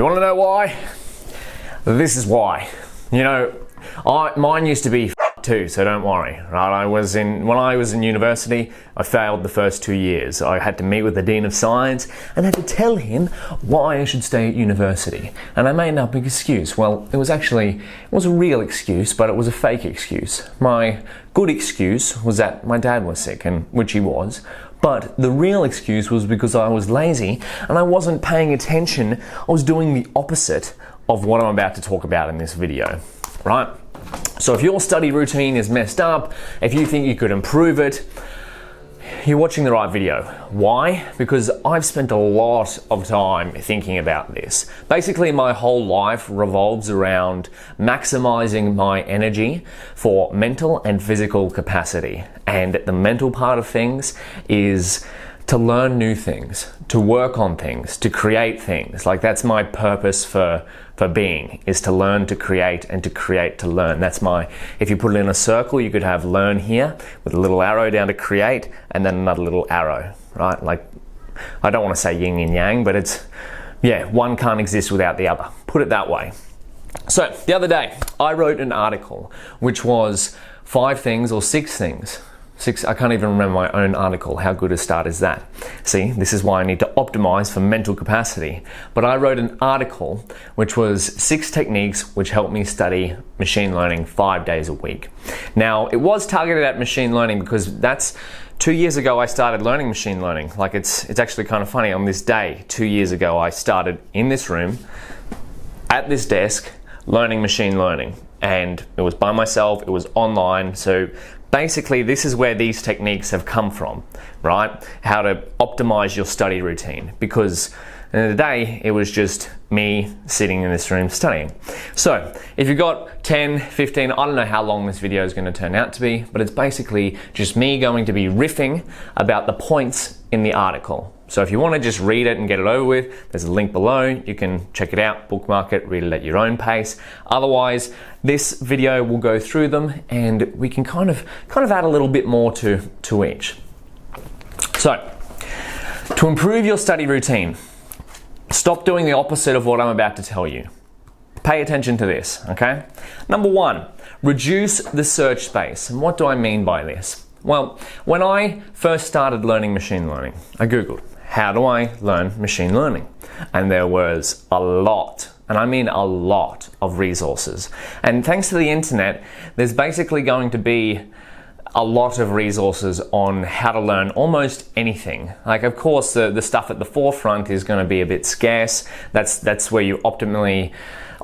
You want to know why? This is why. You know, mine used to be too, so don't worry. Right? When I was in university, I failed the first 2 years. I had to meet with the Dean of Science and had to tell him why I should stay at university. And I made up an excuse. Well, it was a real excuse, but it was a fake excuse. My good excuse was that my dad was sick, and which he was. But the real excuse was because I was lazy and I wasn't paying attention. I was doing the opposite of what I'm about to talk about in this video, right? So if your study routine is messed up, if you think you could improve it, you're watching the right video. Why? Because I've spent a lot of time thinking about this. Basically, my whole life revolves around maximizing my energy for mental and physical capacity. And the mental part of things is to learn new things, to work on things, to create things. Like, that's my purpose for being, is to learn to create and to create to learn. That's if you put it in a circle, you could have learn here with a little arrow down to create and then another little arrow, right? Like, I don't want to say yin and yang, but one can't exist without the other. Put it that way. So the other day, I wrote an article which was 5 things or 6 things. I can't even remember my own article. How good a start is that? See, this is why I need to optimize for mental capacity. But I wrote an article which was 6 techniques which helped me study machine learning 5 days a week. Now, it was targeted at machine learning because that's 2 years ago I started learning machine learning. Like, it's actually kind of funny. On this day, 2 years ago, I started in this room, at this desk, learning machine learning. And it was by myself, it was online. So basically, this is where these techniques have come from, right? How to optimize your study routine. Because at the end of the day, it was just me sitting in this room studying. So if you've got 10, 15, I don't know how long this video is going to turn out to be, but it's basically just me going to be riffing about the points in the article. So if you want to just read it and get it over with, there's a link below. You can check it out, bookmark it, read it at your own pace. Otherwise, this video will go through them and we can kind of add a little bit more to each. So, to improve your study routine, stop doing the opposite of what I'm about to tell you. Pay attention to this, okay? Number 1, reduce the search space. And what do I mean by this? Well, when I first started learning machine learning, I Googled, how do I learn machine learning? And there was a lot, and I mean a lot, of resources. And thanks to the internet, there's basically going to be a lot of resources on how to learn almost anything. Like, of course, the stuff at the forefront is going to be a bit scarce. That's where you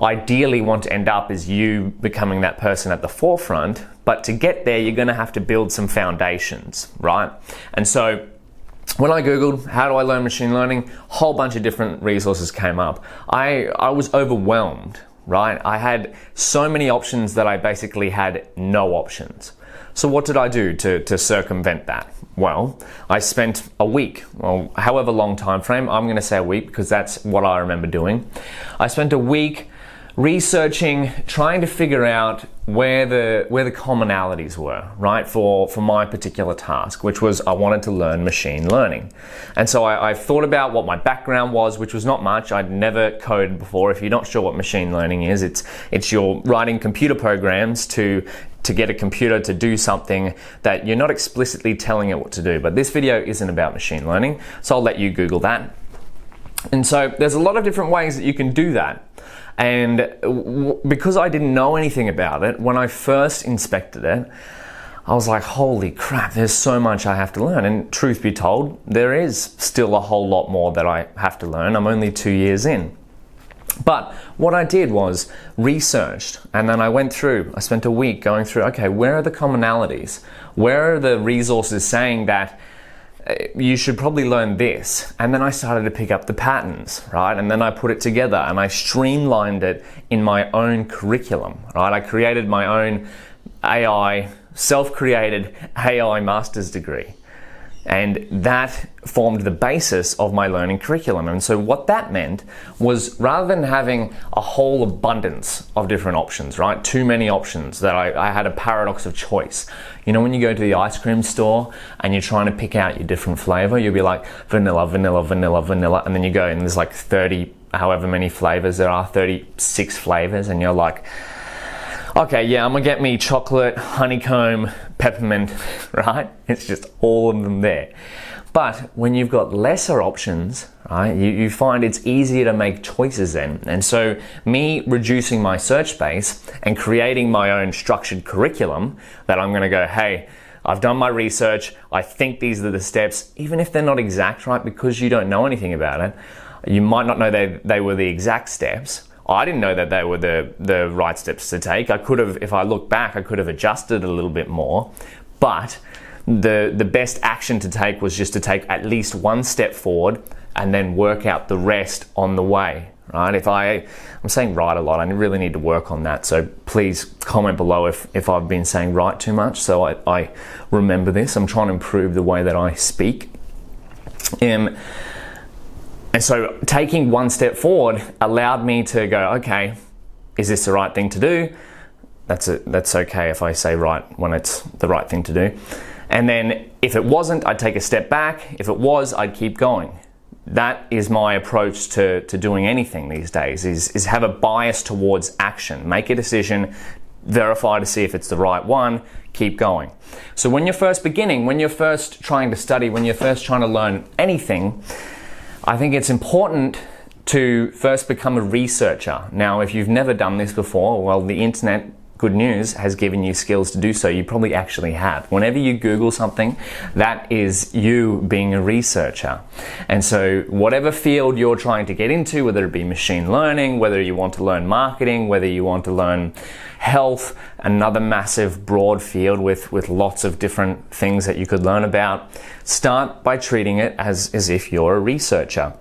ideally want to end up, is you becoming that person at the forefront. But to get there, you're going to have to build some foundations, right? And so when I Googled, how do I learn machine learning? A whole bunch of different resources came up. I was overwhelmed, right? I had so many options that I basically had no options. So what did I do to circumvent that? Well, I spent a week, well, however long time frame, I'm going to say a week because that's what I remember doing. I spent a week researching, trying to figure out where the commonalities were, right, for my particular task, which was I wanted to learn machine learning. And so I thought about what my background was, which was not much. I'd never coded before. If you're not sure what machine learning is, it's you're writing computer programs to get a computer to do something that you're not explicitly telling it what to do. But this video isn't about machine learning, so I'll let you Google that. And so there's a lot of different ways that you can do that. And because I didn't know anything about it, when I first inspected it, I was like, holy crap, there's so much I have to learn. And truth be told, there is still a whole lot more that I have to learn. I'm only 2 years in. But what I did was researched, and then I spent a week going through, okay, where are the commonalities? Where are the resources saying that you should probably learn this? And then I started to pick up the patterns, right? And then I put it together and I streamlined it in my own curriculum, right? I created my own self-created AI master's degree. And that formed the basis of my learning curriculum. And so what that meant was, rather than having a whole abundance of different options, right? Too many options, that I had a paradox of choice. You know, when you go to the ice cream store and you're trying to pick out your different flavor, you'll be like vanilla, vanilla, vanilla, vanilla. And then you go and there's like 30, however many flavors there are, 36 flavors. And you're like, okay, yeah, I'm gonna get me chocolate, honeycomb, peppermint, right? It's just all of them there. But when you've got lesser options, right, you find it's easier to make choices then. And so me reducing my search space and creating my own structured curriculum that I'm gonna go, hey, I've done my research, I think these are the steps, even if they're not exact, right? Because you don't know anything about it, you might not know they were the exact steps. I didn't know that they were the right steps to take. I could have, if I look back, I could have adjusted a little bit more, but the best action to take was just to take at least one step forward and then work out the rest on the way, right? I'm saying right a lot, I really need to work on that. So please comment below if I've been saying right too much, so I remember this. I'm trying to improve the way that I speak. And so taking one step forward allowed me to go, okay, is this the right thing to do? That's okay if I say right when it's the right thing to do. And then if it wasn't, I'd take a step back. If it was, I'd keep going. That is my approach to doing anything these days, is have a bias towards action. Make a decision, verify to see if it's the right one, keep going. So when you're first beginning, when you're first trying to study, when you're first trying to learn anything, I think it's important to first become a researcher. Now, if you've never done this before, well, the internet, good news, has given you skills to do so. You probably actually have. Whenever you Google something, that is you being a researcher. And so whatever field you're trying to get into, whether it be machine learning, whether you want to learn marketing, whether you want to learn health, another massive broad field with lots of different things that you could learn about, start by treating it as if you're a researcher.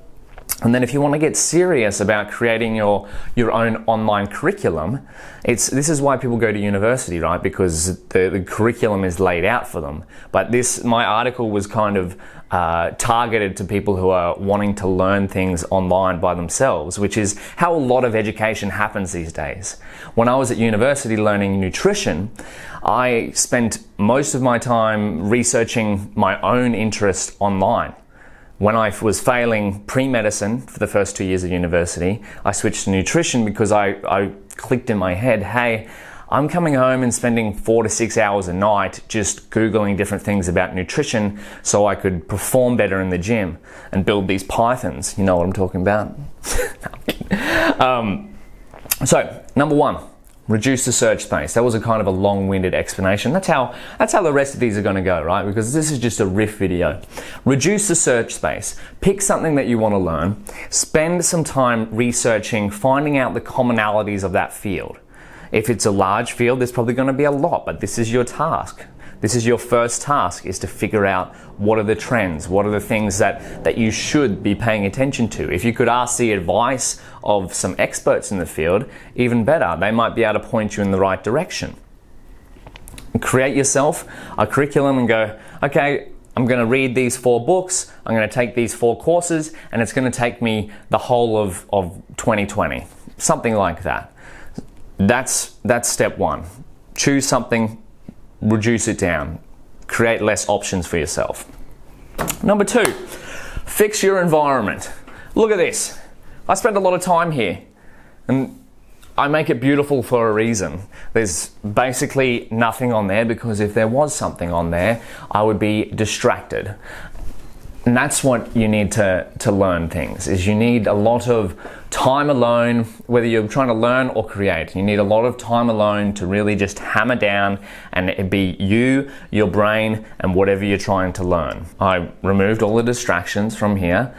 And then if you want to get serious about creating your own online curriculum, this is why people go to university, right? Because the curriculum is laid out for them. But my article was kind of targeted to people who are wanting to learn things online by themselves, which is how a lot of education happens these days. When I was at university learning nutrition, I spent most of my time researching my own interest online. When I was failing pre-medicine for the first 2 years of university, I switched to nutrition because I clicked in my head, hey, I'm coming home and spending 4 to 6 hours a night just Googling different things about nutrition so I could perform better in the gym and build these pythons. You know what I'm talking about? So, number one, reduce the search space. That was a kind of a long-winded explanation. That's how the rest of these are going to go, right? Because this is just a riff video. Reduce the search space. Pick something that you want to learn. Spend some time researching, finding out the commonalities of that field. If it's a large field, there's probably going to be a lot, but this is your task. This is your first task, is to figure out what are the trends, what are the things that you should be paying attention to. If you could ask the advice of some experts in the field, even better. They might be able to point you in the right direction. Create yourself a curriculum and go, okay, I'm going to read these 4 books, I'm going to take these 4 courses, and it's going to take me the whole of 2020. Something like that. That's step one. Choose something, reduce it down, create less options for yourself. Number 2, fix your environment. Look at this. I spend a lot of time here and I make it beautiful for a reason. There's basically nothing on there because if there was something on there, I would be distracted. And that's what you need to learn things, is you need a lot of time alone, whether you're trying to learn or create. You need a lot of time alone to really just hammer down and it be you, your brain, and whatever you're trying to learn. I removed all the distractions from here.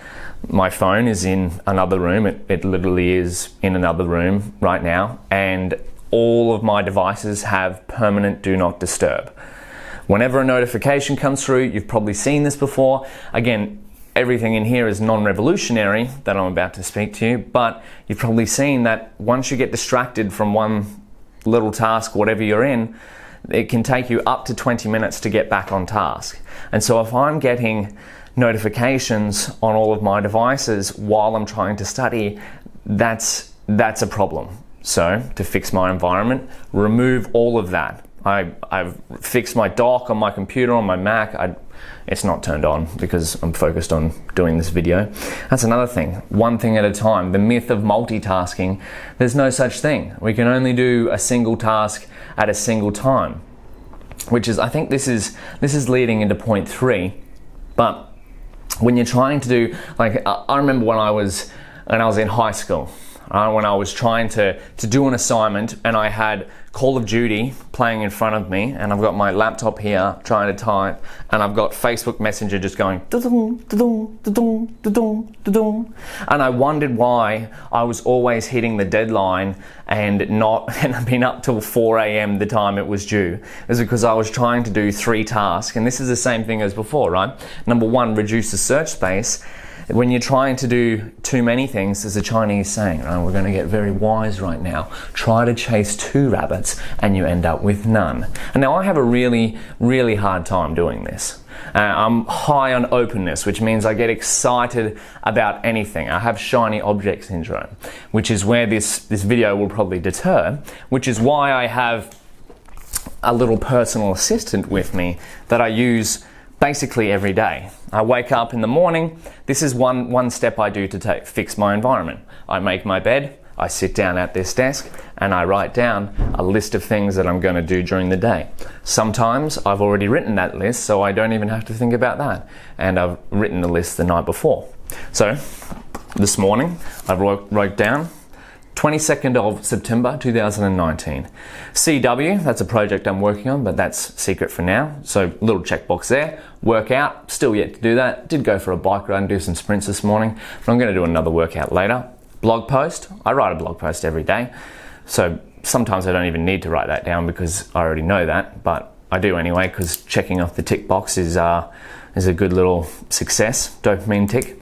My phone is in another room. It literally is in another room right now. And all of my devices have permanent do not disturb. Whenever a notification comes through, you've probably seen this before. Again, everything in here is non-revolutionary that I'm about to speak to you, but you've probably seen that once you get distracted from one little task, whatever you're in, it can take you up to 20 minutes to get back on task. And so if I'm getting notifications on all of my devices while I'm trying to study, that's a problem. So to fix my environment, remove all of that. I've fixed my dock on my computer, on my Mac. It's not turned on because I'm focused on doing this video. That's another thing. One thing at a time. The myth of multitasking. There's no such thing. We can only do a single task at a single time, which is, I think this is leading into point 3. But when you're trying to do, like, I remember when I was in high school, when I was trying to do an assignment and I had Call of Duty playing in front of me, and I've got my laptop here trying to type, and I've got Facebook Messenger just going da-dum, da-dum, da-dum, da-dum, da-dum. And I wondered why I was always hitting the deadline and being up till 4 a.m. the time it was due. It was because I was trying to do 3 tasks, and this is the same thing as before, right? Number 1, reduce the search space. When you're trying to do too many things, there's a Chinese saying, right? We're going to get very wise right now. Try to chase 2 rabbits and you end up with none. And now I have a really, really hard time doing this. I'm high on openness, which means I get excited about anything. I have shiny object syndrome, which is where this video will probably deter, which is why I have a little personal assistant with me that I use basically every day. I wake up in the morning. This is one step I do to fix my environment. I make my bed, I sit down at this desk, and I write down a list of things that I'm going to do during the day. Sometimes I've already written that list, so I don't even have to think about that. And I've written the list the night before. So this morning I wrote down 22nd of September 2019. CW, that's a project I'm working on, but that's secret for now. So little checkbox there. Workout, still yet to do that. Did go for a bike ride and do some sprints this morning, but I'm going to do another workout later. Blog post, I write a blog post every day. So sometimes I don't even need to write that down because I already know that, but I do anyway because checking off the tick box is a good little success, dopamine tick.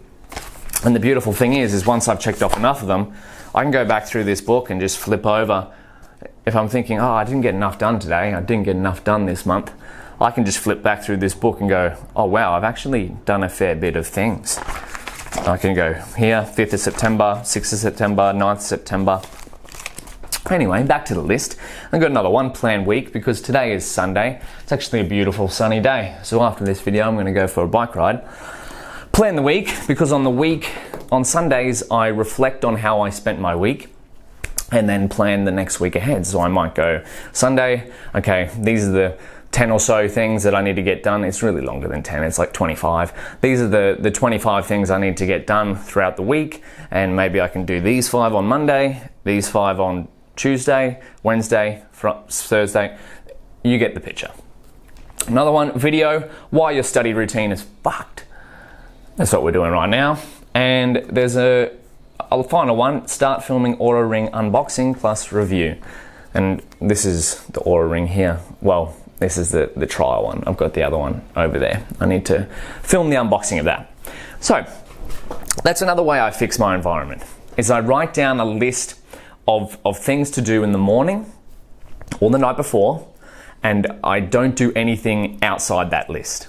And the beautiful thing is once I've checked off enough of them, I can go back through this book and just flip over. If I'm thinking, oh, I didn't get enough done today, I didn't get enough done this month, I can just flip back through this book and go, oh wow, I've actually done a fair bit of things. I can go here, 5th of September, 6th of September, 9th of September. Anyway, back to the list. I've got another planned week because today is Sunday. It's actually a beautiful sunny day. So after this video, I'm going to go for a bike ride. Plan the week because on Sundays, I reflect on how I spent my week and then plan the next week ahead. So I might go Sunday, okay, these are the 10 or so things that I need to get done. It's really longer than 10, it's like 25. These are the 25 things I need to get done throughout the week, and maybe I can do these 5 on Monday, these 5 on Tuesday, Wednesday, Thursday. You get the picture. Another one, video, why your study routine is fucked. That's what we're doing right now. And there's a final one, start filming Aura Ring unboxing plus review. And this is the Aura Ring here. Well, this is the trial one. I've got the other one over there. I need to film the unboxing of that. So that's another way I fix my environment, is I write down a list of things to do in the morning or the night before, and I don't do anything outside that list,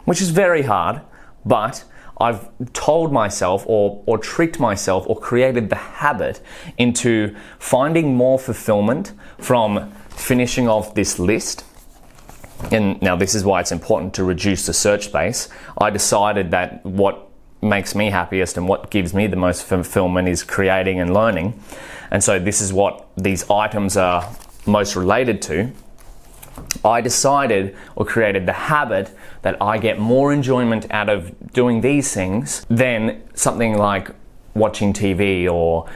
which is very hard, but I've told myself or tricked myself or created the habit into finding more fulfillment from finishing off this list. And now this is why it's important to reduce the search space. I decided that what makes me happiest and what gives me the most fulfillment is creating and learning. And so this is what these items are most related to. I decided or created the habit that I get more enjoyment out of doing these things than something like watching TV or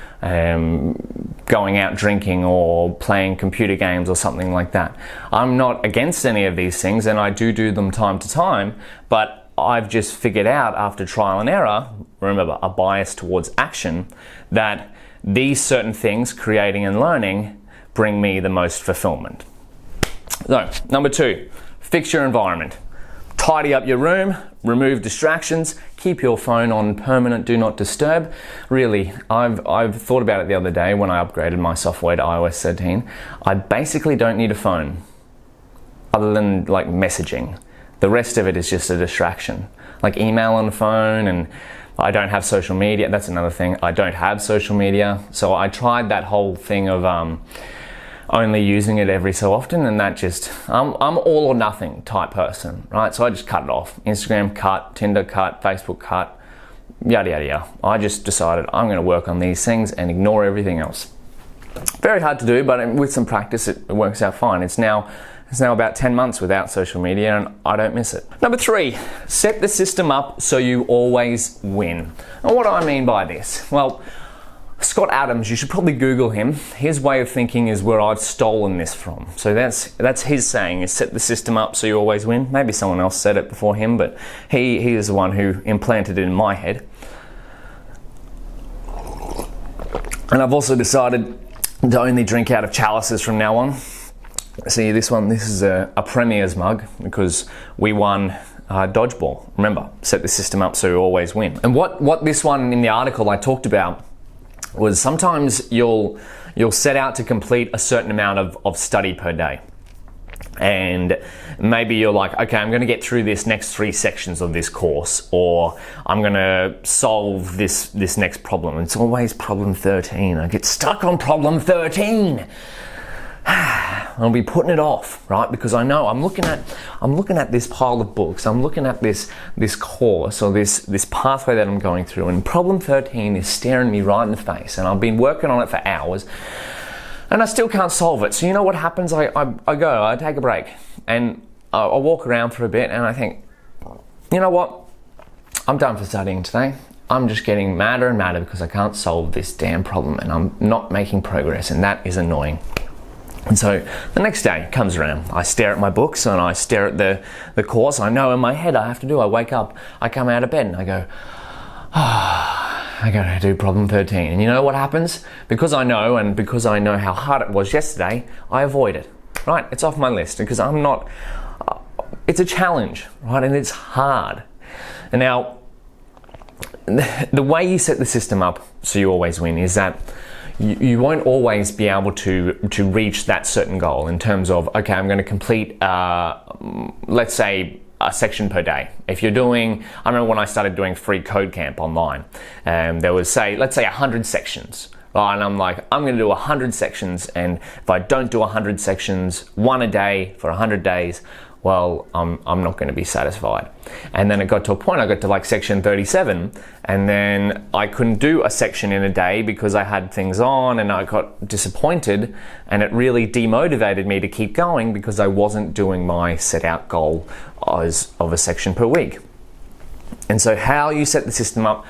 going out drinking or playing computer games or something like that. I'm not against any of these things, and I do them time to time, but I've just figured out after trial and error, remember, a bias towards action, that these certain things, creating and learning, bring me the most fulfillment. So, number 2, fix your environment. Tidy up your room, remove distractions, keep your phone on permanent do not disturb. Really, I've thought about it the other day when I upgraded my software to iOS 13. I basically don't need a phone. other than like messaging. The rest of it is just a distraction. Like email on the phone, and I don't have social media. That's another thing. I don't have social media. So I tried that whole thing of only using it every so often, and that just, I'm all or nothing type person, right? So I just cut it off. Instagram cut, Tinder cut, Facebook cut, yada, yada, yada. I just decided I'm going to work on these things and ignore everything else. Very hard to do, but with some practice, it works out fine. It's now about 10 months without social media, and I don't miss it. Number 3, set the system up so you always win. And what do I mean by this? Well, Scott Adams, you should probably Google him. His way of thinking is where I've stolen this from. So that's his saying, is set the system up so you always win. Maybe someone else said it before him, but he is the one who implanted it in my head. And I've also decided to only drink out of chalices from now on. See, this is a Premier's mug because we won dodgeball. Remember, set the system up so you always win. And what this one in the article I talked about was sometimes you'll set out to complete a certain amount of study per day. And maybe you're like, okay, I'm going to get through this next 3 sections of this course, or I'm going to solve this next problem. It's always problem 13. I get stuck on problem 13. I'll be putting it off, right? Because I know I'm looking at this pile of books. I'm looking at this course or this pathway that I'm going through, and problem 13 is staring me right in the face. And I've been working on it for hours, and I still can't solve it. So you know what happens? I take a break, and I walk around for a bit, and I think, you know what? I'm done for studying today. I'm just getting madder and madder because I can't solve this damn problem, and I'm not making progress, and that is annoying. And so the next day comes around, I stare at my books and I stare at the course. I know in my head I have to do. I wake up, I come out of bed and I go, I gotta do problem 13. And you know what happens? Because I know, and because I know how hard it was yesterday, I avoid it, right? It's off my list because it's a challenge, right? And it's hard. And now, the way you set the system up so you always win is that you won't always be able to reach that certain goal in terms of, okay, I'm going to complete, let's say, a section per day. If you're doing, I remember when I started doing free code camp online, there was, let's say 100 sections. Right? And I'm like, I'm going to do 100 sections, and if I don't do 100 sections, one a day for 100 days, well, I'm not going to be satisfied. And then it got to a point, I got to like section 37, and then I couldn't do a section in a day because I had things on, and I got disappointed, and it really demotivated me to keep going because I wasn't doing my set out goal of a section per week. And so how you set the system up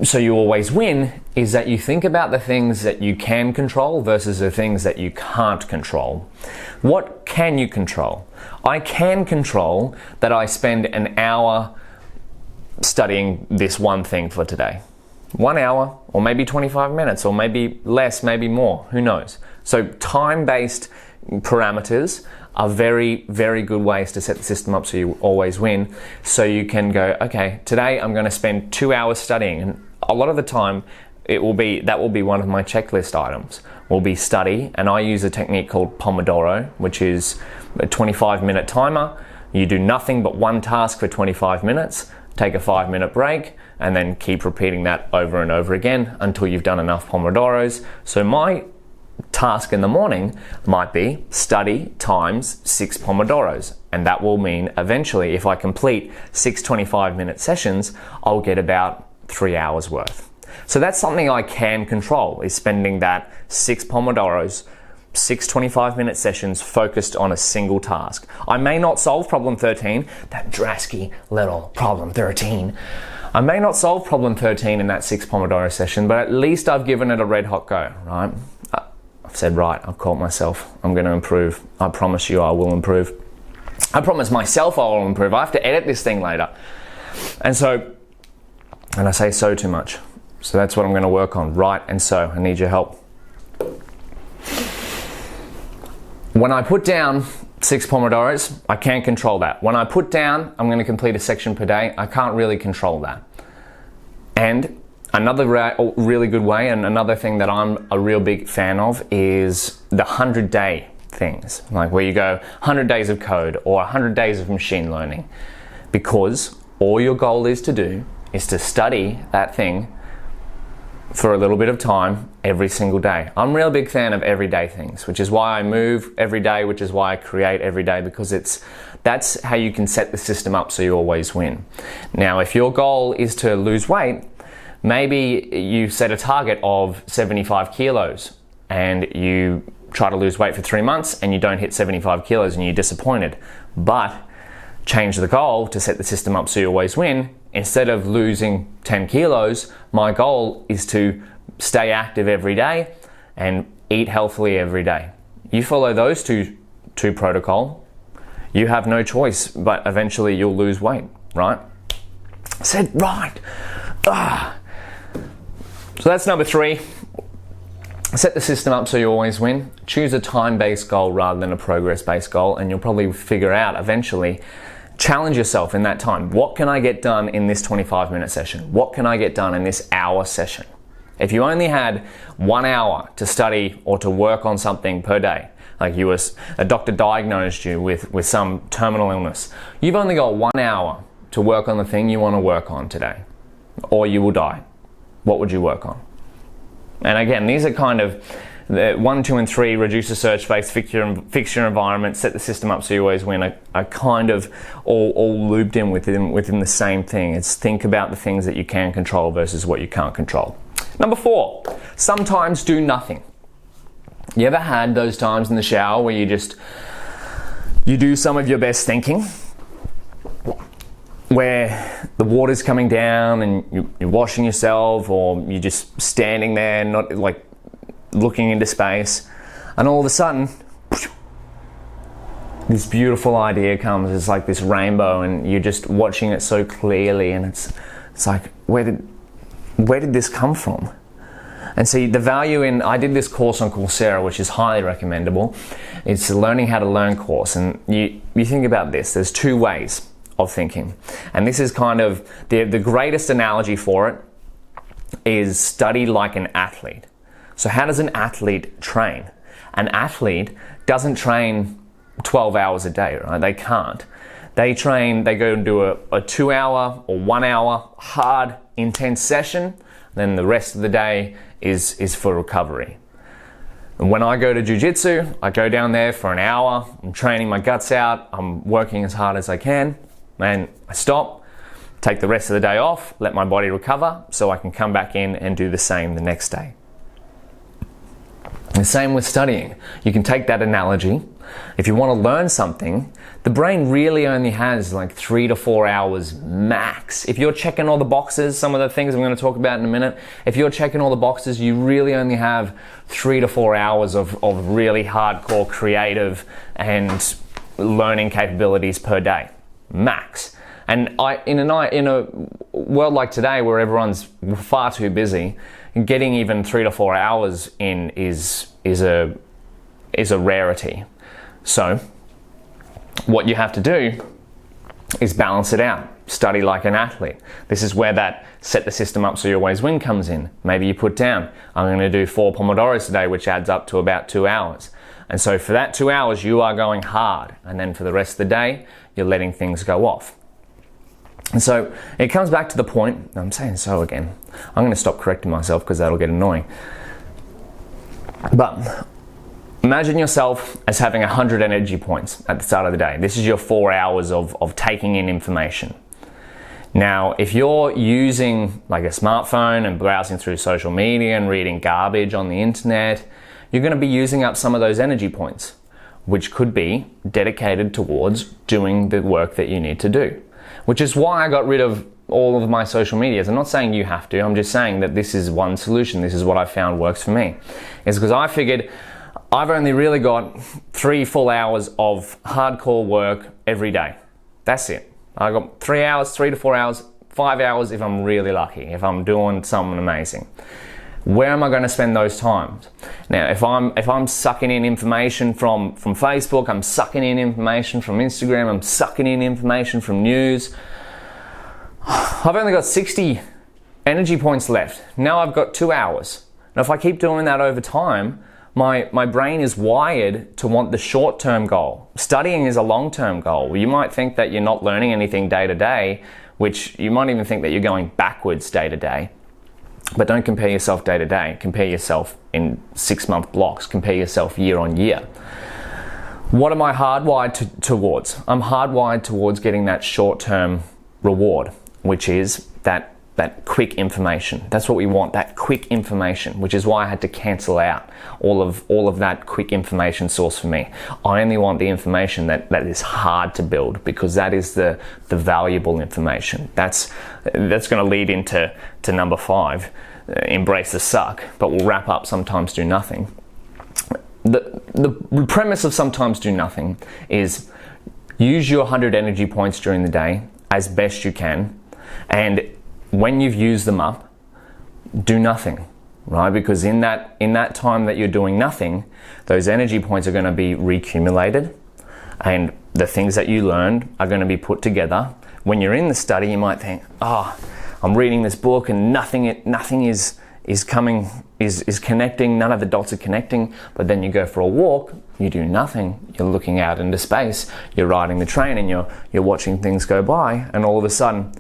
so you always win is that you think about the things that you can control versus the things that you can't control. What can you control? I can control that I spend an hour studying this one thing for today. 1 hour, or maybe 25 minutes, or maybe less, maybe more, who knows? So time-based parameters are very, very good ways to set the system up so you always win. So you can go, okay, today I'm going to spend 2 hours studying, and a lot of the time that will be one of my checklist items. Will be study, and I use a technique called Pomodoro, which is a 25-minute timer. You do nothing but one task for 25 minutes, take a 5-minute break, and then keep repeating that over and over again until you've done enough Pomodoros. So my task in the morning might be study times 6 Pomodoros, and that will mean eventually if I complete 6 25-minute sessions, I'll get about 3 hours worth. So that's something I can control, is spending that 6 Pomodoros, 6 25-minute sessions focused on a single task. I may not solve problem 13, that drasky little problem 13. I may not solve problem 13 in that 6 Pomodoro session, but at least I've given it a red hot go, right? I've said, right, I've caught myself. I'm going to improve. I promise you I will improve. I promise myself I will improve. I have to edit this thing later. And I say so too much. So that's what I'm going to work on, right? And so I need your help. When I put down 6 Pomodoros, I can't control that. When I put down, I'm going to complete a section per day, I can't really control that. And another really good way, and another thing that I'm a real big fan of, is the 100-day things, like where you go 100 days of code or 100 days of machine learning, because all your goal is to do is to study that thing for a little bit of time every single day. I'm a real big fan of everyday things, which is why I move every day, which is why I create every day, because that's how you can set the system up so you always win. Now, if your goal is to lose weight, maybe you set a target of 75 kilos and you try to lose weight for 3 months and you don't hit 75 kilos and you're disappointed. But change the goal to set the system up so you always win. Instead of losing 10 kilos, my goal is to stay active every day and eat healthily every day. You follow those two protocol, you have no choice, but eventually you'll lose weight, right? I said right. So that's number 3. Set the system up so you always win. Choose a time-based goal rather than a progress-based goal, and you'll probably figure out eventually. Challenge yourself in that time. What can I get done in this 25-minute session? What can I get done in this hour session? If you only had 1 hour to study or to work on something per day, like a doctor diagnosed you with some terminal illness, you've only got 1 hour to work on the thing you want to work on today, or you will die. What would you work on? And again, these are kind of the 1, 2, and 3, reduce the search space, fix your environment, set the system up so you always win, are kind of all looped in within the same thing. It's think about the things that you can control versus what you can't control. Number 4, sometimes do nothing. You ever had those times in the shower where you do some of your best thinking, where the water's coming down and you're washing yourself, or you're just standing there, not like looking into space, and all of a sudden this beautiful idea comes. It's like this rainbow and you're just watching it so clearly, and it's like, where did this come from? And see, the value in, I did this course on Coursera, which is highly recommendable. It's a learning how to learn course, and you think about this, there's 2 ways of thinking, and this is kind of the greatest analogy for it is study like an athlete. So how does an athlete train? An athlete doesn't train 12 hours a day, right? They can't. They go and do a 2-hour or 1 hour hard, intense session, then the rest of the day is for recovery. And when I go to jiu-jitsu, I go down there for an hour, I'm training my guts out, I'm working as hard as I can, and I stop, take the rest of the day off, let my body recover so I can come back in and do the same the next day. The same with studying. You can take that analogy. If you want to learn something, the brain really only has like 3 to 4 hours max. If you're checking all the boxes, some of the things I'm going to talk about in a minute, if you're checking all the boxes, you really only have 3 to 4 hours of really hardcore creative and learning capabilities per day, max. And in a world like today where everyone's far too busy, getting even 3 to 4 hours in is a rarity. So what you have to do is balance it out. Study like an athlete. This is where that set the system up so you always win comes in. Maybe you put down, I'm going to do 4 Pomodoros today, which adds up to about 2 hours. And so for that 2 hours, you are going hard. And then for the rest of the day, you're letting things go off. And so it comes back to the point, I'm saying so again, I'm going to stop correcting myself because that'll get annoying. But imagine yourself as having 100 energy points at the start of the day. This is your 4 hours of taking in information. Now, if you're using like a smartphone and browsing through social media and reading garbage on the internet, you're going to be using up some of those energy points, which could be dedicated towards doing the work that you need to do. Which is why I got rid of all of my social medias. I'm not saying you have to, I'm just saying that this is one solution. This is what I found works for me. It's because I figured I've only really got 3 full hours of hardcore work every day. That's it. I got 3 hours, 3 to 4 hours, 5 hours if I'm really lucky, if I'm doing something amazing. Where am I going to spend those times? Now, if I'm sucking in information from Facebook, I'm sucking in information from Instagram, I'm sucking in information from news, I've only got 60 energy points left. Now I've got 2 hours. Now, if I keep doing that over time, my brain is wired to want the short-term goal. Studying is a long-term goal. You might think that you're not learning anything day to day, which you might even think that you're going backwards day to day. But don't compare yourself day to day. Compare yourself in 6-month blocks. Compare yourself year on year. What am I hardwired towards? I'm hardwired towards getting that short-term reward, which is that quick information. That's what we want, that quick information, which is why I had to cancel out all of that quick information source for me. I only want the information that is hard to build, because that is the valuable information. That's going to lead into number 5, embrace the suck, but we'll wrap up sometimes do nothing. The premise of sometimes do nothing is use your 100 energy points during the day as best you can, and when you've used them up, do nothing, right? Because in that time that you're doing nothing, those energy points are going to be recumulated, and the things that you learned are going to be put together. When you're in the study, you might think, I'm reading this book and nothing is connecting, none of the dots are connecting. But then you go for a walk, you do nothing, you're looking out into space, you're riding the train, and you're watching things go by, and all of a sudden,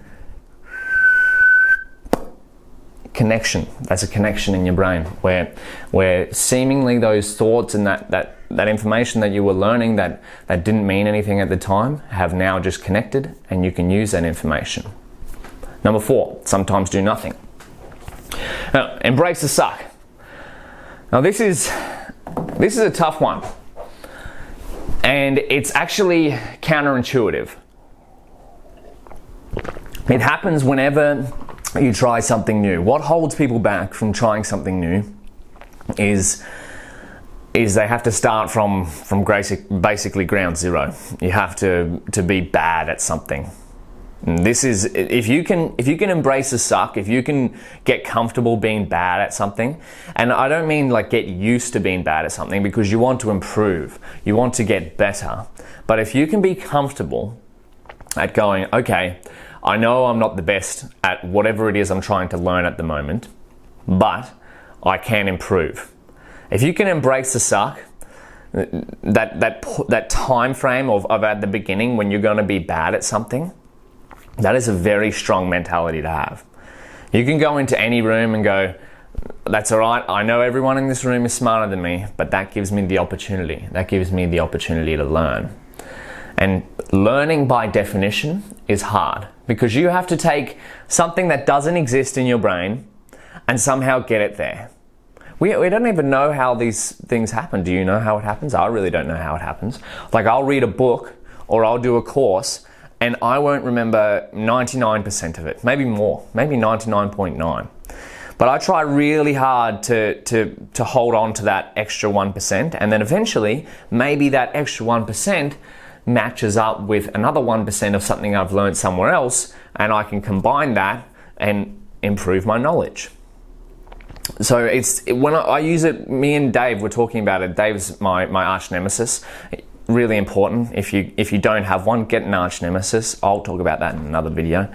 connection. That's a connection in your brain where seemingly those thoughts and that information that you were learning that didn't mean anything at the time have now just connected, and you can use that information. Number 4, sometimes do nothing. Now, embrace the suck. Now this is a tough one, and it's actually counterintuitive. It happens whenever you try something new. What holds people back from trying something new is they have to start from basically ground zero. You have to be bad at something. And this is, if you can embrace the suck, if you can get comfortable being bad at something, and I don't mean like get used to being bad at something, because you want to improve, you want to get better. But if you can be comfortable at going, okay, I know I'm not the best at whatever it is I'm trying to learn at the moment, but I can improve. If you can embrace the suck, that time frame of at the beginning when you're going to be bad at something, that is a very strong mentality to have. You can go into any room and go, that's all right, I know everyone in this room is smarter than me, but that gives me the opportunity. That gives me the opportunity to learn. And learning by definition is hard, because you have to take something that doesn't exist in your brain and somehow get it there. We don't even know how these things happen. Do you know how it happens? I really don't know how it happens. Like, I'll read a book or I'll do a course and I won't remember 99% of it, maybe more, maybe 99.9. But I try really hard to hold on to that extra 1%, and then eventually maybe that extra 1% matches up with another 1% of something I've learned somewhere else, and I can combine that and improve my knowledge. So when I use it, me and Dave were talking about it. Dave's my arch nemesis. Really important. If you don't have one, get an arch nemesis. I'll talk about that in another video.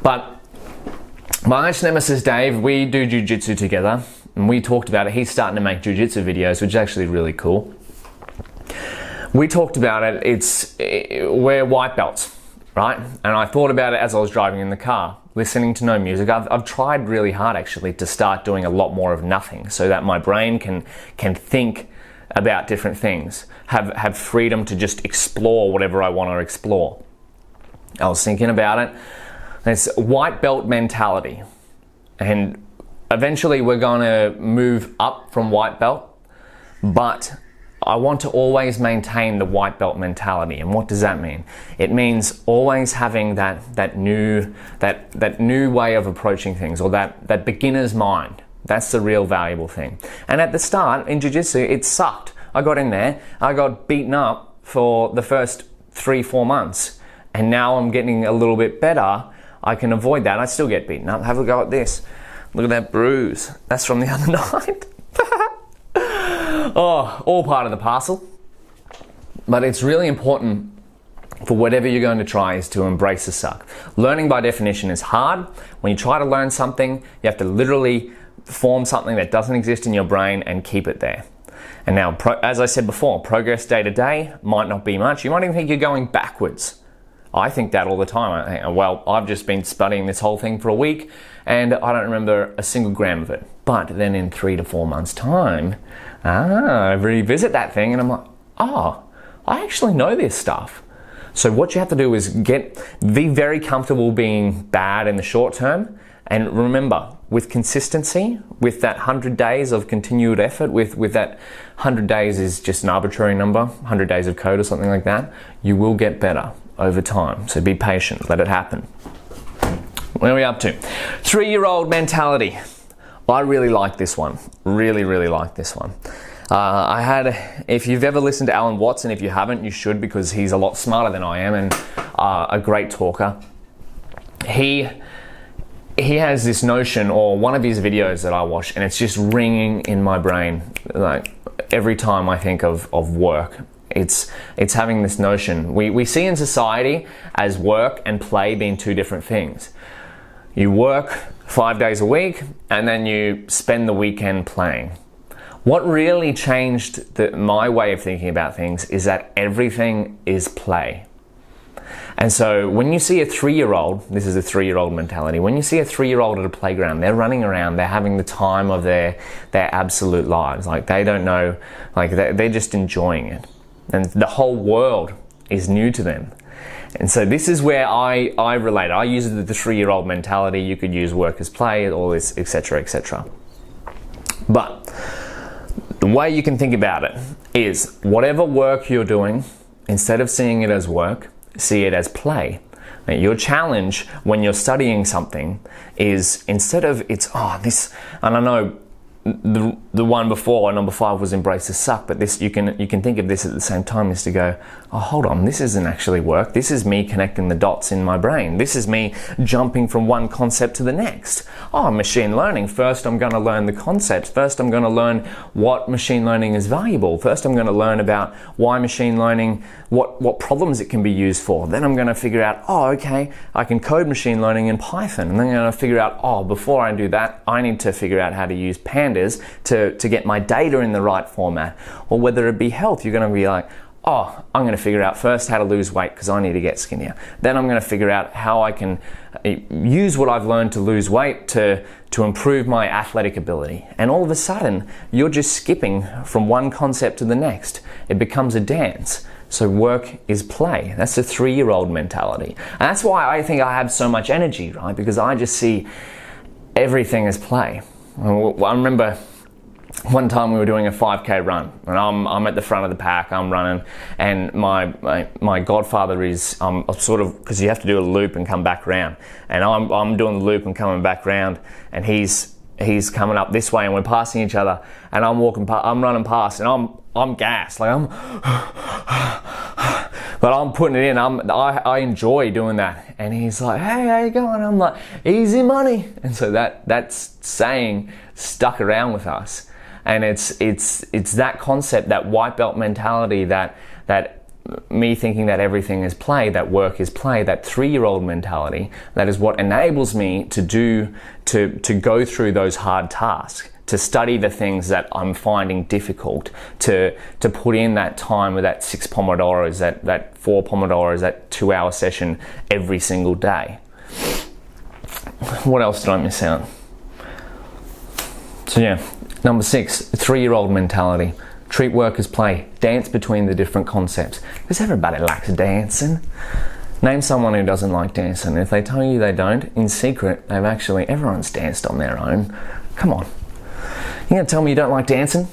But my arch nemesis Dave, we do jiu-jitsu together, and we talked about it. He's starting to make jiu-jitsu videos, which is actually really cool. We talked about it. We're white belts, right? And I thought about it as I was driving in the car, listening to no music. I've tried really hard actually to start doing a lot more of nothing, so that my brain can think about different things, have freedom to just explore whatever I want to explore. I was thinking about it. It's white belt mentality, and eventually we're going to move up from white belt, but I want to always maintain the white belt mentality. And what does that mean? It means always having that new way of approaching things, or that beginner's mind. That's the real valuable thing. And at the start in jiu-jitsu, it sucked. I got in there, I got beaten up for the first 3-4 months, and now I'm getting a little bit better. I can avoid that. I still get beaten up. Have a go at this. Look at that bruise. That's from the other night. Oh, all part of the parcel. But it's really important for whatever you're going to try is to embrace the suck. Learning by definition is hard. When you try to learn something, you have to literally form something that doesn't exist in your brain and keep it there. And now, as I said before, progress day to day might not be much. You might even think you're going backwards. I think that all the time. I think, well, I've just been studying this whole thing for a week and I don't remember a single gram of it. But then in 3 to 4 months' time, I revisit that thing and I'm like, I actually know this stuff. So what you have to do is be very comfortable being bad in the short term. And remember, with consistency, with that 100 days of continued effort, with that 100 days is just an arbitrary number, 100 days of code or something like that, you will get better over time. So be patient, let it happen. Where are we up to? 3-year-old mentality. I really like this one. Really, really like this one. If you've ever listened to Alan Watson, if you haven't, you should, because he's a lot smarter than I am and a great talker. He has this notion, or one of his videos that I watch, and it's just ringing in my brain. Like every time I think of work, it's having this notion. We see in society as work and play being two different things. You work 5 days a week and then you spend the weekend playing. What really changed my way of thinking about things is that everything is play. And so when you see a 3-year-old, this is a 3-year-old mentality, when you see a 3-year-old at a playground, they're running around, they're having the time of their absolute lives. Like they don't know, like they're just enjoying it. And the whole world is new to them. And so this is where I relate. I use the 3-year-old mentality. You could use work as play, all this, etc., etc. But the way you can think about it is whatever work you're doing, instead of seeing it as work, see it as play. Now, your challenge when you're studying something is, instead of this, and I know the one before, number 5, was embrace the suck, but this you can think of this at the same time, is to go, oh, hold on, this isn't actually work. This is me connecting the dots in my brain. This is me jumping from one concept to the next. Oh, machine learning. First, I'm going to learn the concept. First, I'm going to learn what machine learning is valuable. First, I'm going to learn about why machine learning, what problems it can be used for. Then I'm going to figure out, okay, I can code machine learning in Python. And then I'm going to figure out, before I do that, I need to figure out how to use pandas to get my data in the right format. Or whether it be health, you're going to be like, I'm going to figure out first how to lose weight because I need to get skinnier. Then I'm going to figure out how I can use what I've learned to lose weight to improve my athletic ability. And all of a sudden, you're just skipping from one concept to the next. It becomes a dance. So work is play. That's the 3-year-old mentality. And that's why I think I have so much energy, right? Because I just see everything as play. I remember one time we were doing a 5K run, and I'm at the front of the pack, I'm running, and my godfather is sort of, because you have to do a loop and come back round, and I'm doing the loop and coming back round, and he's coming up this way, and we're passing each other, and I'm running past, and I'm gassed, like but I'm putting it in. I enjoy doing that, and he's like, "Hey, how you going?" I'm like, "Easy money," and so that's saying stuck around with us. And it's that concept, that white belt mentality, that me thinking that everything is play, that work is play, that 3-year-old mentality, that is what enables me to go through those hard tasks, to study the things that I'm finding difficult, to put in that time with that 6 Pomodoros, that 4 Pomodoros, that 2-hour session every single day. What else did I miss out? So yeah. Number 6, 3-year-old mentality. Treat work as play. Dance between the different concepts. Because everybody likes dancing. Name someone who doesn't like dancing. If they tell you they don't, in secret, everyone's danced on their own. Come on. You're going to tell me you don't like dancing?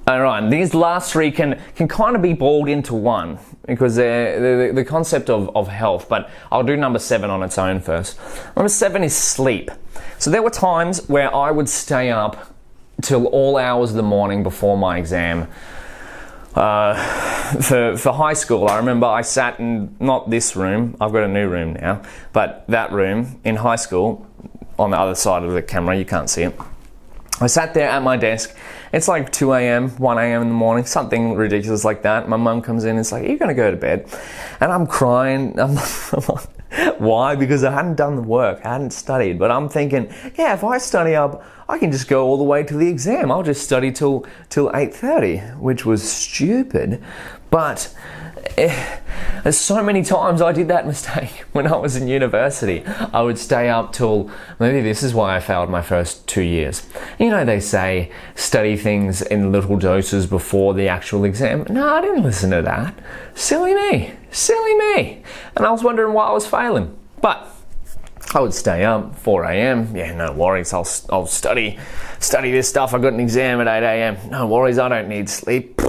Alright, these last 3 can kind of be balled into one, because they're the concept of health, but I'll do number 7 on its own first. Number 7 is sleep. So there were times where I would stay up till all hours of the morning before my exam. For high school, I remember I sat in, not this room, I've got a new room now, but that room in high school, on the other side of the camera, you can't see it. I sat there at my desk. It's like 2 a.m., 1 a.m. in the morning, something ridiculous like that. My mum comes in and is like, "Are you going to go to bed?" And I'm crying. Why? Because I hadn't done the work, I hadn't studied. But I'm thinking, yeah, if I study up, I can just go all the way to the exam. I'll just study till 8:30, which was stupid. But there's so many times I did that mistake when I was in university. I would stay up till, maybe this is why I failed my first 2 years. You know, they say study things in little doses before the actual exam. No, I didn't listen to that. Silly me. And I was wondering why I was failing. But I would stay up 4 a.m. Yeah, no worries. I'll study this stuff. I got an exam at 8 a.m. No worries. I don't need sleep.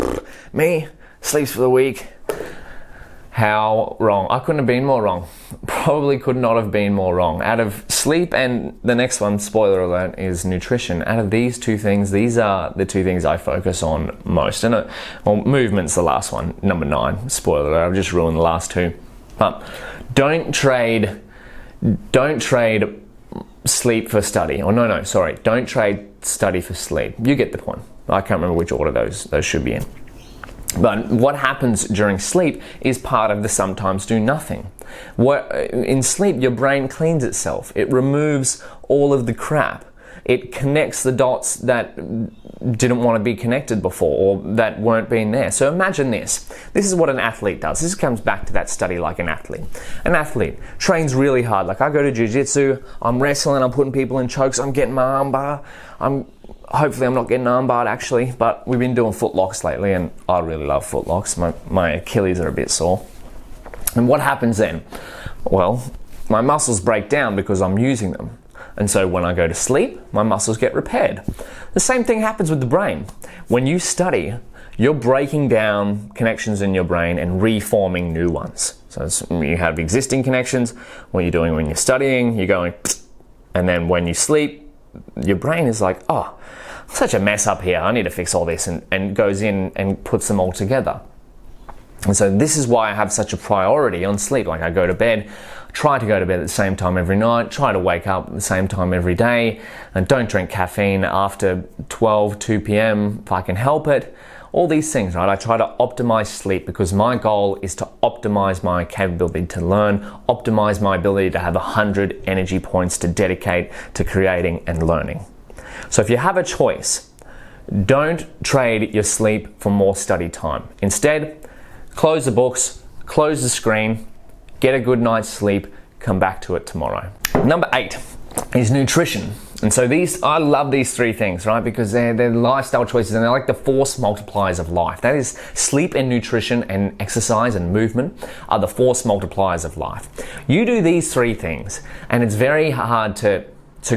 Me, sleeps for the week. How wrong. I couldn't have been more wrong. Probably could not have been more wrong. Out of sleep and the next one, spoiler alert, is nutrition. Out of these two things, these are the two things I focus on most. And movement's the last one, number 9. Spoiler alert, I've just ruined the last two. But don't trade sleep for study. Or no, sorry. Don't trade study for sleep. You get the point. I can't remember which order those should be in. But what happens during sleep is part of the sometimes do nothing. In sleep, your brain cleans itself. It removes all of the crap. It connects the dots that didn't want to be connected before or that weren't being there. So imagine this. This is what an athlete does. This comes back to that study like an athlete. An athlete trains really hard. Like I go to jiu-jitsu, I'm wrestling, I'm putting people in chokes, I'm getting my arm bar. Hopefully I'm not getting armbarred actually, but we've been doing foot locks lately and I really love foot locks. My Achilles are a bit sore. And what happens then? Well, my muscles break down because I'm using them. And so when I go to sleep, my muscles get repaired. The same thing happens with the brain. When you study, you're breaking down connections in your brain and reforming new ones. So you have existing connections. What you're doing when you're studying, you're going, and then when you sleep, your brain is like, oh, such a mess up here. I need to fix all this, and goes in and puts them all together. And so this is why I have such a priority on sleep. Like I go to bed, try to go to bed at the same time every night, try to wake up at the same time every day, and don't drink caffeine after 2 p.m. if I can help it. All these things, right? I try to optimize sleep because my goal is to optimize my capability to learn, optimize my ability to have 100 energy points to dedicate to creating and learning. So if you have a choice, don't trade your sleep for more study time. Instead, close the books, close the screen, get a good night's sleep, come back to it tomorrow. Number 8 is nutrition. And so I love these 3 things, right? Because they're lifestyle choices and they're like the force multipliers of life. That is, sleep and nutrition and exercise and movement are the force multipliers of life. You do these 3 things and it's very hard to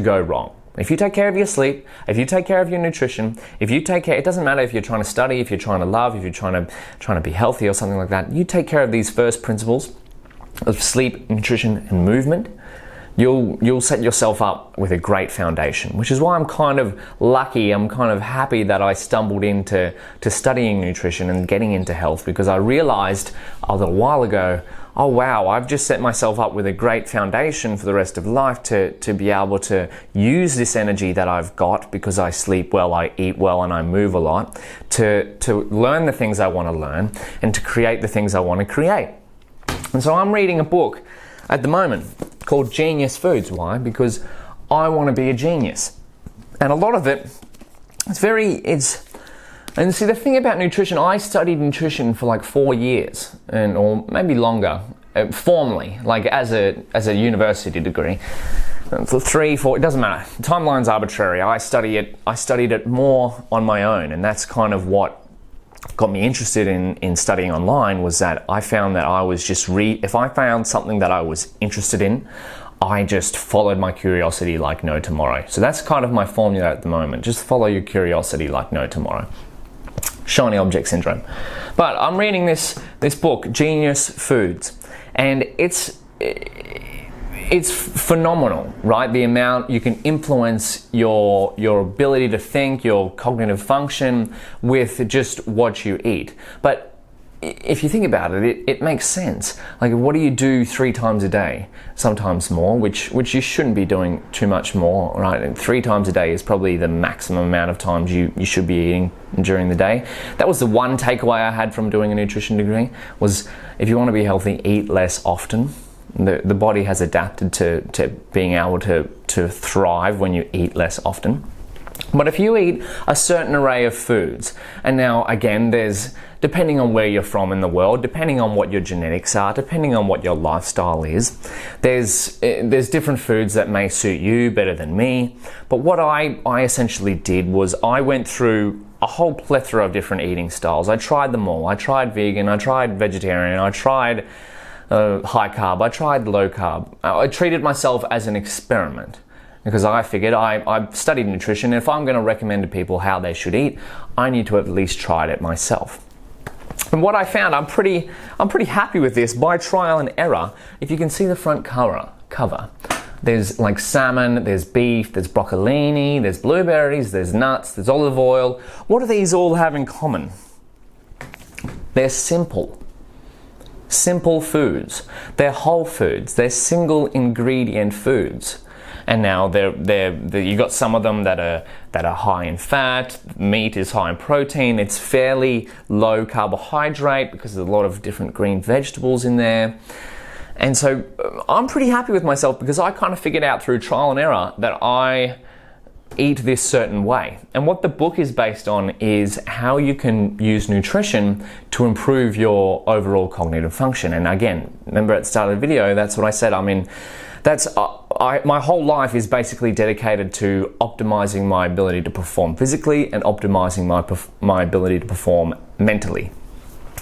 go wrong. If you take care of your sleep, if you take care of your nutrition, if you take care, it doesn't matter if you're trying to study, if you're trying to love, if you're trying to be healthy or something like that, you take care of these first principles of sleep, nutrition, and movement, you'll set yourself up with a great foundation, which is why I'm kind of lucky, I'm kind of happy that I stumbled into studying nutrition and getting into health, because I realized a little while ago, oh wow, I've just set myself up with a great foundation for the rest of life to be able to use this energy that I've got because I sleep well, I eat well, and I move a lot, to learn the things I want to learn and to create the things I want to create. And so I'm reading a book at the moment called Genius Foods. Why? Because I want to be a genius. And a lot of it, and see, the thing about nutrition, I studied nutrition for like 4 years, or maybe longer, formally, like as a university degree. For 3, 4, it doesn't matter. The timeline's arbitrary. I studied it more on my own, and that's kind of what got me interested in studying online, was that I found that I was just if I found something that I was interested in, I just followed my curiosity like no tomorrow. So that's kind of my formula at the moment. Just follow your curiosity like no tomorrow. Shiny object syndrome. But I'm reading this book, Genius Foods, and it's phenomenal, right? The amount you can influence your ability to think, your cognitive function with just what you eat. But if you think about it, it makes sense. Like, what do you do 3 times a day? Sometimes more, which you shouldn't be doing too much more, right? And 3 times a day is probably the maximum amount of times you should be eating during the day. That was the one takeaway I had from doing a nutrition degree, was if you want to be healthy, eat less often. The body has adapted to being able to thrive when you eat less often. But if you eat a certain array of foods, and now again, depending on where you're from in the world, depending on what your genetics are, depending on what your lifestyle is, there's different foods that may suit you better than me. But what I essentially did was I went through a whole plethora of different eating styles. I tried them all. I tried vegan, I tried vegetarian, I tried high carb, I tried low carb. I treated myself as an experiment, because I figured I've studied nutrition, and if I'm going to recommend to people how they should eat, I need to at least try it myself. And what I found, I'm pretty happy with this by trial and error. If you can see the front cover, there's like salmon, there's beef, there's broccolini, there's blueberries, there's nuts, there's olive oil. What do these all have in common? They're simple foods. They're whole foods. They're single ingredient foods. And now you got some of them that are high in fat. Meat is high in protein. It's fairly low carbohydrate because there's a lot of different green vegetables in there. And so I'm pretty happy with myself because I kind of figured out through trial and error that I eat this certain way. And what the book is based on is how you can use nutrition to improve your overall cognitive function. And again, remember at the start of the video, that's what I said. I mean, my whole life is basically dedicated to optimizing my ability to perform physically and optimizing my ability to perform mentally.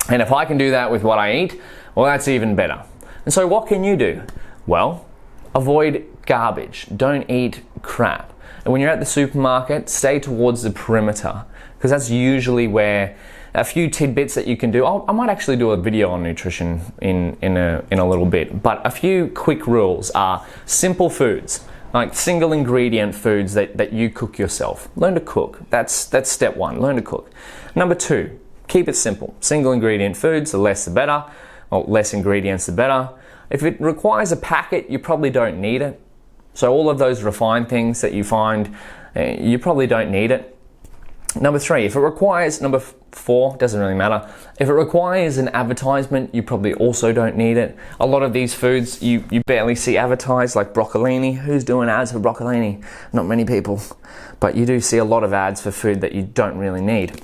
And if I can do that with what I eat, well, that's even better. And so what can you do? Well, avoid garbage. Don't eat crap. And when you're at the supermarket, stay towards the perimeter, because that's usually where a few tidbits that you can do. I might actually do a video on nutrition in a little bit, but a few quick rules are simple foods, like single ingredient foods that you cook yourself. Learn to cook. That's step one, learn to cook. Number two, keep it simple. Single ingredient foods, the less the better, or less ingredients the better. If it requires a packet, you probably don't need it. So all of those refined things that you find, you probably don't need it. Number three, if it requires, number four, doesn't really matter. If it requires an advertisement, you probably also don't need it. A lot of these foods you barely see advertised, like broccolini. Who's doing ads for broccolini? Not many people. But you do see a lot of ads for food that you don't really need.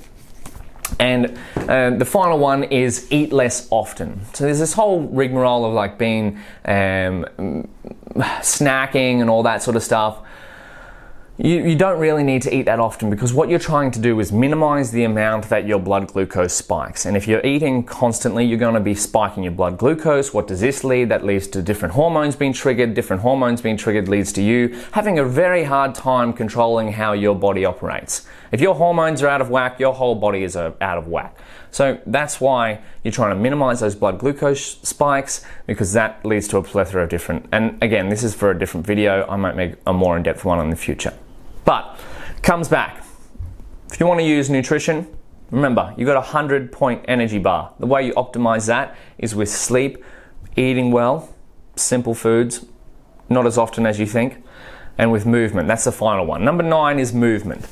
And the final one is eat less often. So there's this whole rigmarole of like being snacking and all that sort of stuff. You don't really need to eat that often, because what you're trying to do is minimize the amount that your blood glucose spikes. And if you're eating constantly, you're going to be spiking your blood glucose. What does this lead? That leads to different hormones being triggered. Different hormones being triggered leads to you having a very hard time controlling how your body operates. If your hormones are out of whack, your whole body is out of whack. So that's why you're trying to minimize those blood glucose spikes, because that leads to a plethora of different, and again, this is for a different video. I might make a more in-depth one in the future. But comes back. If you want to use nutrition, remember, you got a 100-point energy bar. The way you optimize that is with sleep, eating well, simple foods, not as often as you think, and with movement. That's the final one. Number 9 is movement.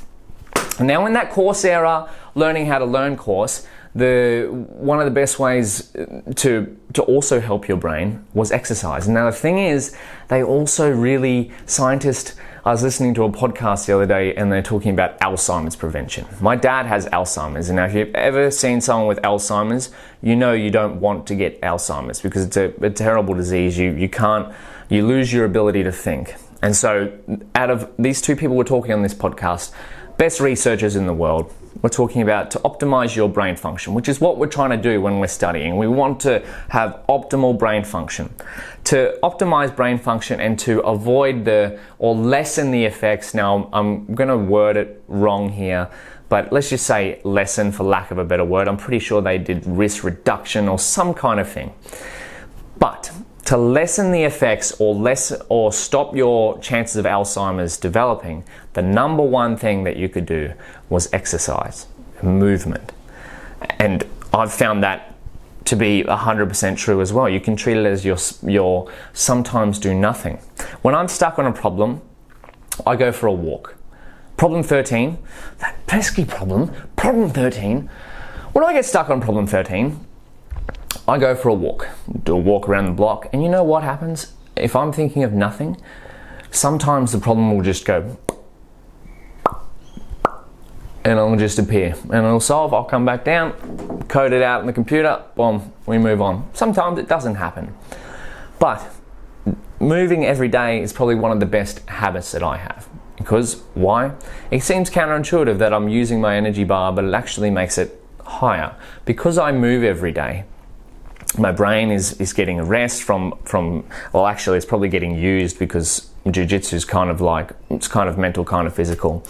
Now in that Coursera Learning How to Learn course, one of the best ways to also help your brain was exercise. Now the thing is, they also really, I was listening to a podcast the other day and they're talking about Alzheimer's prevention. My dad has Alzheimer's, and now if you've ever seen someone with Alzheimer's, you know you don't want to get Alzheimer's, because it's a terrible disease. You lose your ability to think. And so out of these two people we're talking on this podcast, best researchers in the world, we're talking about to optimize your brain function, which is what we're trying to do when we're studying. We want to have optimal brain function. To optimize brain function and to avoid or lessen the effects. Now, I'm going to word it wrong here, but let's just say lessen for lack of a better word. I'm pretty sure they did risk reduction or some kind of thing. But to lessen the effects or stop your chances of Alzheimer's developing, the number one thing that you could do was exercise, movement. And I've found that to be 100% true as well. You can treat it as your sometimes do nothing. When I'm stuck on a problem, I go for a walk. Problem 13, that pesky problem 13. When I get stuck on problem 13, I go for a walk, do a walk around the block, and you know what happens? If I'm thinking of nothing, sometimes the problem will just go, and it'll just appear, and it'll solve. I'll come back down, code it out in the computer, boom, we move on. Sometimes it doesn't happen, but moving every day is probably one of the best habits that I have. Because why? It seems counterintuitive that I'm using my energy bar, but it actually makes it higher. Because I move every day, my brain is getting a rest from, well, actually it's probably getting used, because jiu-jitsu is kind of like, it's kind of mental, kind of physical.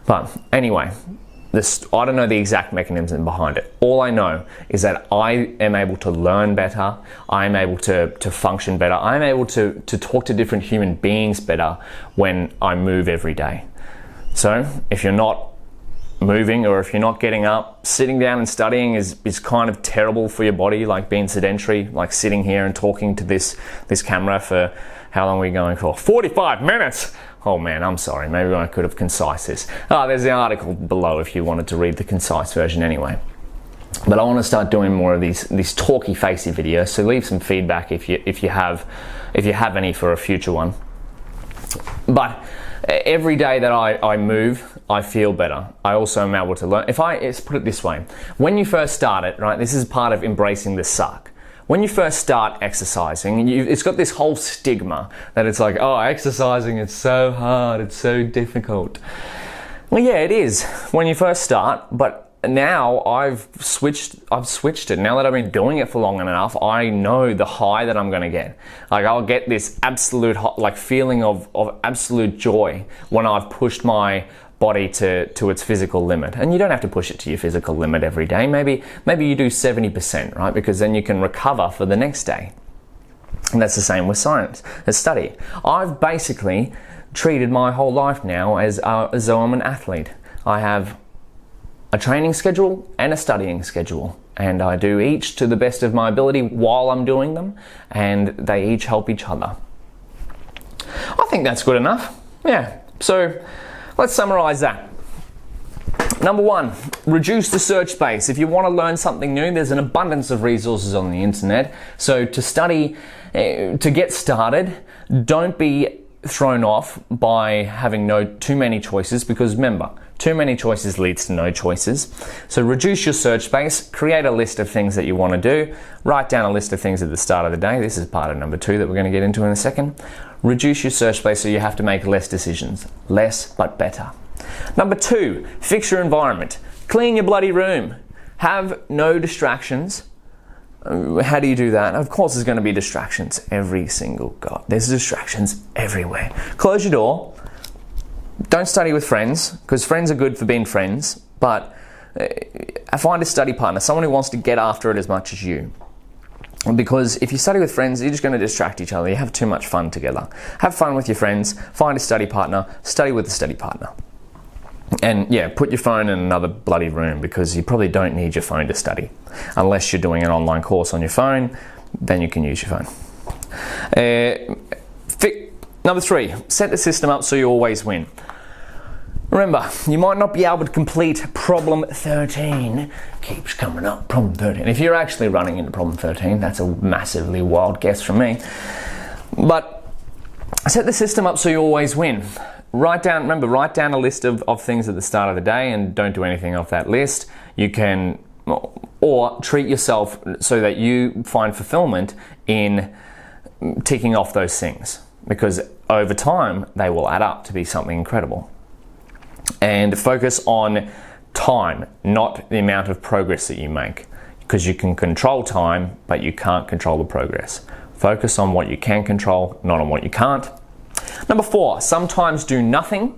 But anyway, I don't know the exact mechanism behind it. All I know is that I am able to learn better, I'm able to function better, I'm able to talk to different human beings better when I move every day. So if you're not moving, or if you're not getting up, sitting down and studying is kind of terrible for your body, like being sedentary, like sitting here and talking to this camera for, how long are we going for? 45 minutes! Oh man, I'm sorry, maybe I could have concise this. There's the article below if you wanted to read the concise version anyway. But I want to start doing more of these talky facey videos, so leave some feedback if you have any for a future one. But every day that I move, I feel better. I also am able to learn. Let's put it this way. When you first start it, right, this is part of embracing the suck. When you first start exercising, it's got this whole stigma that it's like, oh, exercising, it's so hard, it's so difficult. Well, yeah, it is when you first start, but now I've switched it. Now that I've been doing it for long enough, I know the high that I'm gonna get. Like, I'll get this absolute feeling of absolute joy when I've pushed my body to its physical limit. And you don't have to push it to your physical limit every day. Maybe you do 70%, right? Because then you can recover for the next day. And that's the same with study. I've basically treated my whole life now as though I'm an athlete. I have a training schedule and a studying schedule, and I do each to the best of my ability while I'm doing them, and they each help each other. I think that's good enough. Yeah, so let's summarize that. Number one, reduce the search space. If you want to learn something new, there's an abundance of resources on the internet. So to study, to get started, don't be thrown off by having too many choices, because remember, too many choices leads to no choices. So reduce your search space, create a list of things that you want to do, write down a list of things at the start of the day. This is part of number two that we're going to get into in a second. Reduce your search space so you have to make less decisions. Less, but better. Number two, fix your environment. Clean your bloody room. Have no distractions. How do you do that? Of course there's going to be distractions every single god. There's distractions everywhere. Close your door. Don't study with friends, because friends are good for being friends, but find a study partner, someone who wants to get after it as much as you. Because if you study with friends, you're just going to distract each other. You have too much fun together. Have fun with your friends, find a study partner, study with a study partner. And yeah, put your phone in another bloody room, because you probably don't need your phone to study. Unless you're doing an online course on your phone, then you can use your phone. Number three, set the system up so you always win. Remember, you might not be able to complete problem 13. Keeps coming up, problem 13. If you're actually running into problem 13, that's a massively wild guess from me. But set the system up so you always win. Write down a list of things at the start of the day, and don't do anything off that list. You can, or treat yourself so that you find fulfillment in ticking off those things, because over time they will add up to be something incredible. And focus on time, not the amount of progress that you make, because you can control time, but you can't control the progress. Focus on what you can control, not on what you can't. Number four, sometimes do nothing.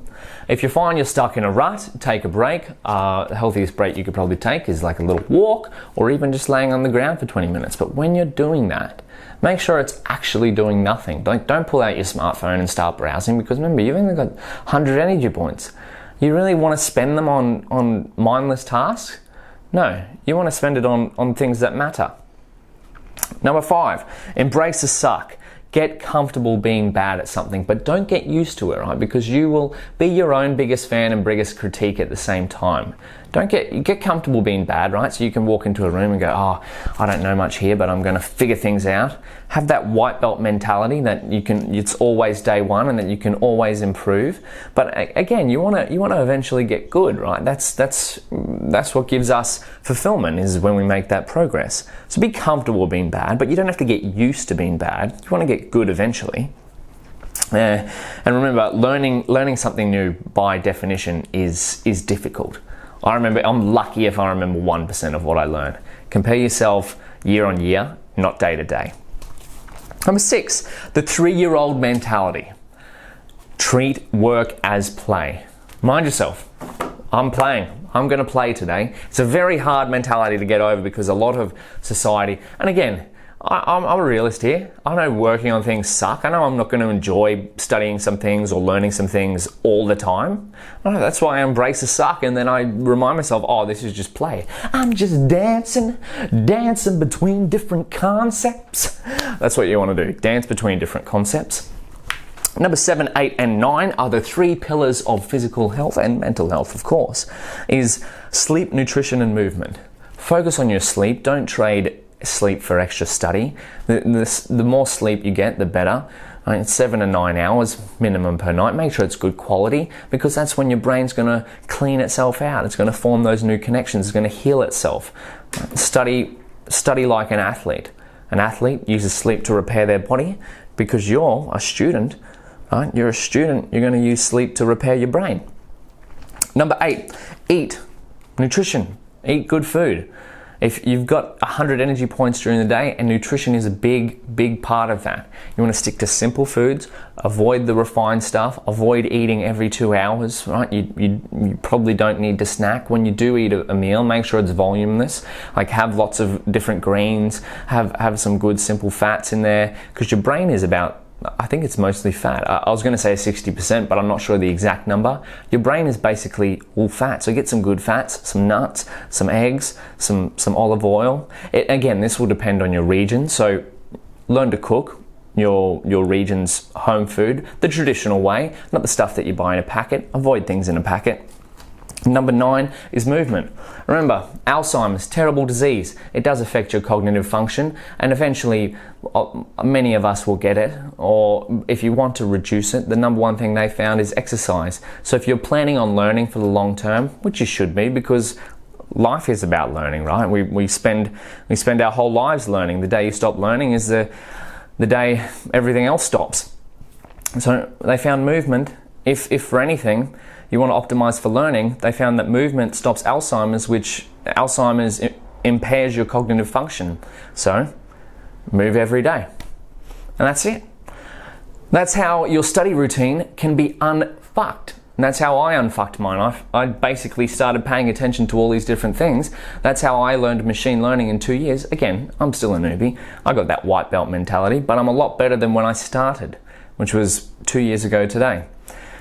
If you find you're stuck in a rut, take a break. The healthiest break you could probably take is like a little walk, or even just laying on the ground for 20 minutes. But when you're doing that, make sure it's actually doing nothing. Don't pull out your smartphone and start browsing, because remember, you've only got 100 energy points. You really want to spend them on mindless tasks? No, you want to spend it on things that matter. Number five, embrace the suck. Get comfortable being bad at something, but don't get used to it, right? Because you will be your own biggest fan and biggest critique at the same time. Don't get comfortable being bad, right? So you can walk into a room and go, oh, I don't know much here, but I'm going to figure things out. Have that white belt mentality that it's always day one and that you can always improve. But again, you want to eventually get good, right? That's what gives us fulfillment, is when we make that progress. So be comfortable being bad, but you don't have to get used to being bad. You want to get good eventually. And remember, learning something new by definition is difficult. I'm lucky if I remember 1% of what I learn. Compare yourself year on year, not day to day. Number 6, the 3-year-old mentality. Treat work as play. Mind yourself, I'm playing. I'm going to play today. It's a very hard mentality to get over because a lot of society, and again, I'm a realist here. I know working on things suck. I know I'm not going to enjoy studying some things or learning some things all the time. I know that's why I embrace the suck, and then I remind myself, oh, this is just play. I'm just dancing between different concepts. That's what you want to do. Dance between different concepts. Number 7, 8, and 9 are the 3 pillars of physical health and mental health, of course, is sleep, nutrition, and movement. Focus on your sleep. Don't trade sleep for extra study. The more sleep you get, the better. 7 to 9 hours minimum per night. Make sure it's good quality, because that's when your brain's going to clean itself out. It's going to form those new connections. It's going to heal itself. Study like an athlete. An athlete uses sleep to repair their body. Because you're a student, right? You're a student, you're going to use sleep to repair your brain. Number 8, eat. Nutrition. Eat good food. If you've got 100 energy points during the day, and nutrition is a big part of that. You want to stick to simple foods, avoid the refined stuff, avoid eating every 2 hours, right? You probably don't need to snack. When you do eat a meal, make sure it's voluminous. Like, have lots of different greens, have some good simple fats in there, because your brain is about, I think it's mostly fat. I was going to say 60%, but I'm not sure the exact number. Your brain is basically all fat. So get some good fats, some nuts, some eggs, some olive oil. Again, this will depend on your region. So learn to cook your region's home food the traditional way, not the stuff that you buy in a packet. Avoid things in a packet. Number 9 is movement. Remember, Alzheimer's, terrible disease. It does affect your cognitive function, and eventually many of us will get it. Or if you want to reduce it, the number 1 thing they found is exercise. So if you're planning on learning for the long term, which you should be, because life is about learning, right? We spend our whole lives learning. The day you stop learning is the day everything else stops. So they found movement. If for anything you want to optimize for learning, they found that movement stops Alzheimer's, which Alzheimer's impairs your cognitive function. So move every day. And that's it. That's how your study routine can be unfucked. And that's how I unfucked mine. I basically started paying attention to all these different things. That's how I learned machine learning in 2 years. Again, I'm still a newbie. I got that white belt mentality, but I'm a lot better than when I started, which was 2 years ago today.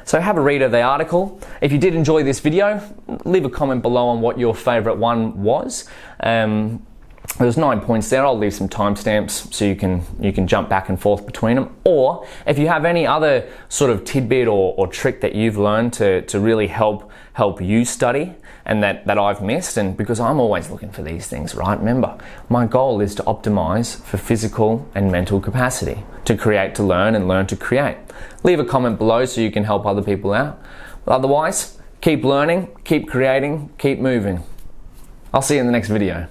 So have a read of the article. If you did enjoy this video, leave a comment below on what your favorite one was. There's 9 points there. I'll leave some timestamps so you can jump back and forth between them. Or if you have any other sort of tidbit or trick that you've learned to really help you study and that I've missed, and because I'm always looking for these things, right? Remember, my goal is to optimize for physical and mental capacity, to create to learn and learn to create. Leave a comment below so you can help other people out. But otherwise, keep learning, keep creating, keep moving. I'll see you in the next video.